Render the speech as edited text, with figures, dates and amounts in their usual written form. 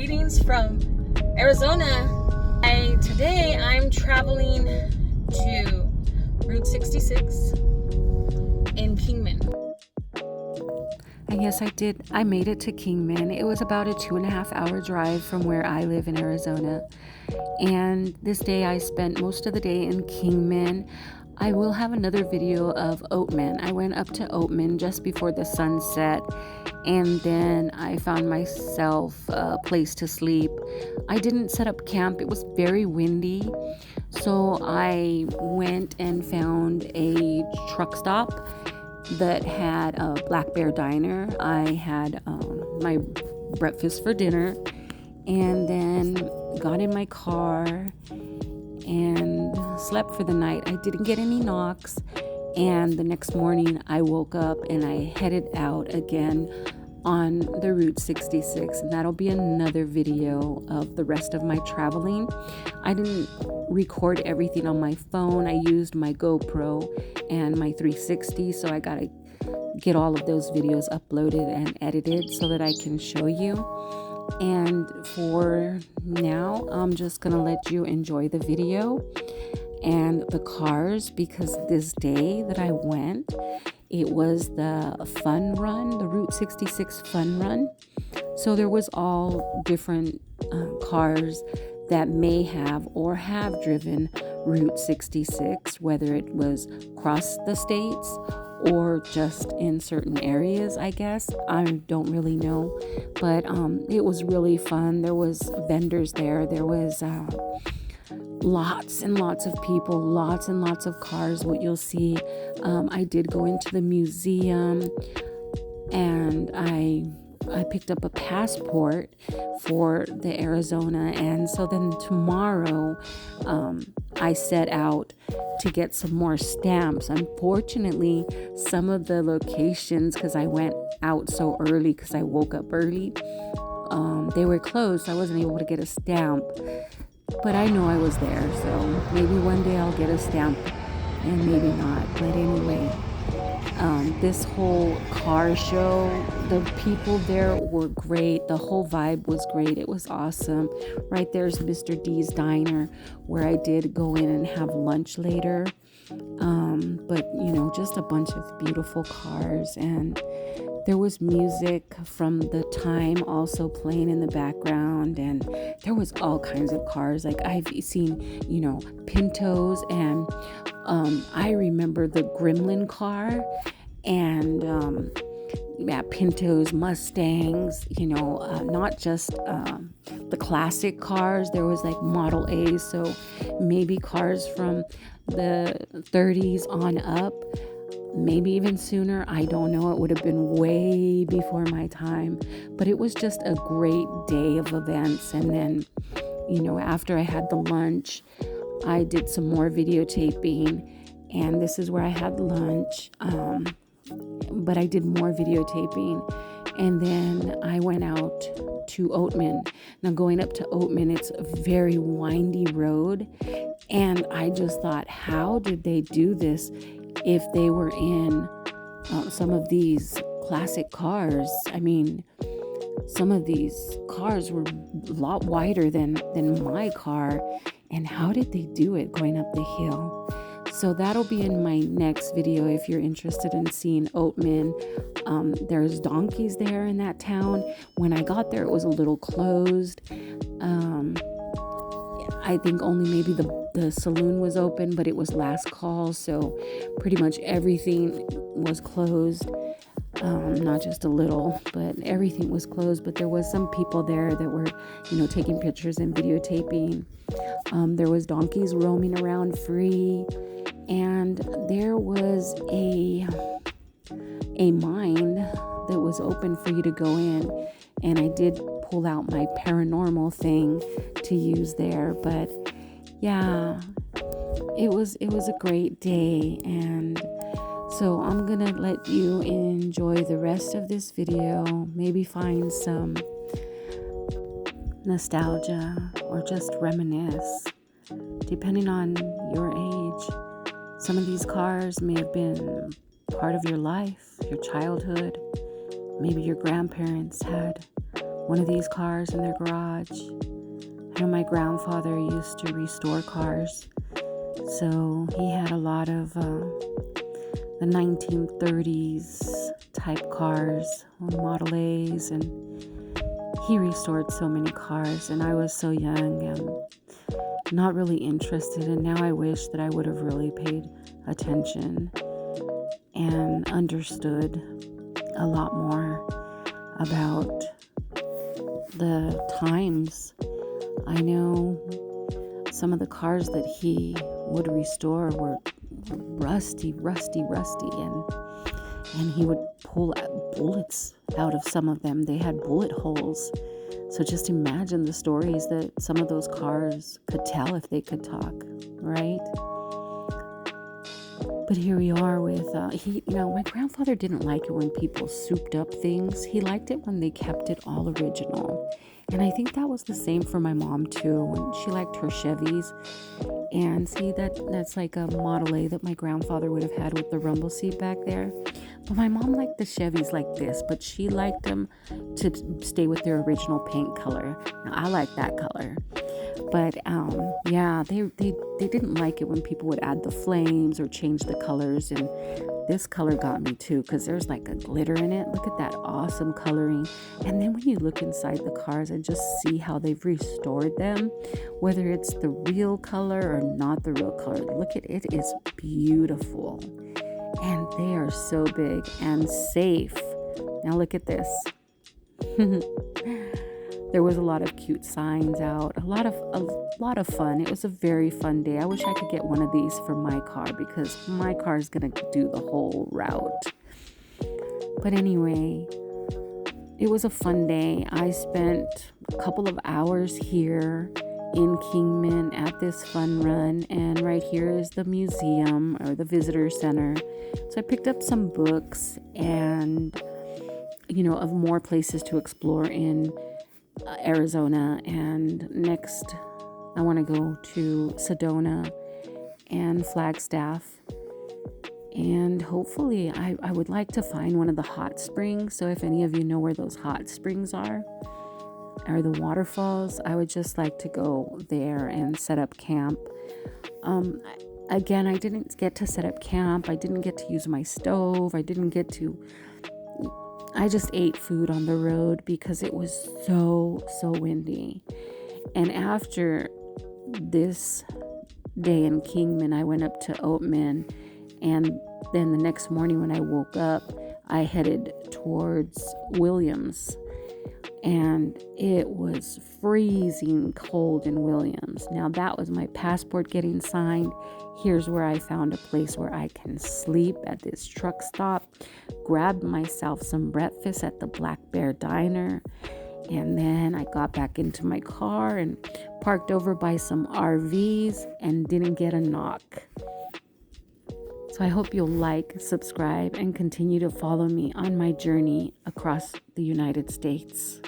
Greetings from Arizona. Today I'm traveling to Route 66 in Kingman. And yes, I made it to Kingman. It was about a 2.5 hour drive from where I live in Arizona. And this day I spent most of the day in Kingman. I will have another video of Oatman. I went up to Oatman just before the sun set, and then I found myself a place to sleep. I didn't set up camp. It was very windy. So I went and found a truck stop that had a Black Bear Diner. I had my breakfast for dinner, and then got in my car and slept for the night. I didn't get any knocks, and the next morning I woke up and I headed out again on the Route 66, and that'll be another video of the rest of my traveling. I didn't record everything on my phone. I used my GoPro and my 360, so I gotta get all of those videos uploaded and edited so that I can show you. And for now, I'm just gonna let you enjoy the video and the cars, because this day that I went, it was the fun run, the Route 66 fun run. So there was all different cars that may have or have driven Route 66, whether it was across the states or just in certain areas, I guess. I don't really know, but it was really fun. There was vendors there. There was lots and lots of people, lots and lots of cars, what you'll see. I did go into the museum, and I picked up a passport for the Arizona, and so then tomorrow I set out to get some more stamps. Unfortunately, some of the locations, because I went out so early because I woke up early, they were closed, so I wasn't able to get a stamp. But I know I was there, so maybe one day I'll get a stamp, and maybe not. But anyway, this whole car show, the people there were great. The whole vibe was great. It was awesome. Right there's Mr. D's Diner, where I did go in and have lunch later. But just a bunch of beautiful cars, and there was music from the time also playing in the background, and there was all kinds of cars. Like I've seen, Pintos, and I remember the Gremlin car, and Pintos, Mustangs, not just the classic cars. There was like Model A's, so maybe cars from the 30s on up, maybe even sooner. I don't know. It would have been way before my time, but it was just a great day of events. And then, after I had the lunch, I did some more videotaping, and this is where I had lunch. But I did more videotaping, and then I went out to Oatman. Now, going up to Oatman, it's a very windy road, and I just thought, how did they do this if they were in some of these classic cars? I mean, some of these cars were a lot wider than my car, and how did they do it going up the hill? So that'll be in my next video if you're interested in seeing Oatman. There's donkeys there in that town. When I got there, it was a little closed. I think only maybe the saloon was open, but it was last call, so pretty much everything was closed. Not just a little, but everything was closed. But there was some people there that were, taking pictures and videotaping. There was donkeys roaming around free, and there was a mine that was open for you to go in, and I did pull out my paranormal thing to use there. But yeah, it was a great day, and so I'm gonna let you enjoy the rest of this video, maybe find some nostalgia or just reminisce, depending on your age. Some of these cars may have been part of your life, your childhood. Maybe your grandparents had one of these cars in their garage. I know my grandfather used to restore cars, so he had a lot of the 1930s type cars, Model A's, and he restored so many cars, and I was so young and not really interested, and now I wish that I would have really paid attention and understood a lot more about the times. I know some of the cars that he would restore were rusty, and he would pull bullets out of some of them. They had bullet holes. So just imagine the stories that some of those cars could tell if they could talk, right? But here we are with, my grandfather didn't like it when people souped up things. He liked it when they kept it all original. And I think that was the same for my mom too, when she liked her Chevys. And see, that's like a Model A that my grandfather would have had with the rumble seat back there. But my mom liked the Chevys like this, but she liked them to stay with their original paint color. Now, I like that color. But they didn't like it when people would add the flames or change the colors. And this color got me too, because there's like a glitter in it. Look at that awesome coloring. And then when you look inside the cars and just see how they've restored them, whether it's the real color or not the real color, look at it. It is beautiful. And they are so big and safe. Now look at this. There was a lot of cute signs out, a lot of fun. It was a very fun day. I wish I could get one of these for my car, because my car is going to do the whole route. But anyway, it was a fun day. I spent a couple of hours here in Kingman at this fun run, and right here is the museum or the visitor center. So I picked up some books and, of more places to explore in Arizona. And next I want to go to Sedona and Flagstaff, and hopefully I would like to find one of the hot springs. So if any of you know where those hot springs are, or the waterfalls, I would just like to go there and set up camp. Again, I didn't get to set up camp. I didn't get to use my stove. I just ate food on the road because it was so windy. And after this day in Kingman, I went up to Oatman, and then the next morning when I woke up, I headed towards Williams, and it was freezing cold in Williams. Now that was my passport getting signed. Here's where I found a place where I can sleep at this truck stop, grabbed myself some breakfast at the Black Bear Diner, and then I got back into my car and parked over by some RVs and didn't get a knock. So I hope you'll like, subscribe, and continue to follow me on my journey across the United States.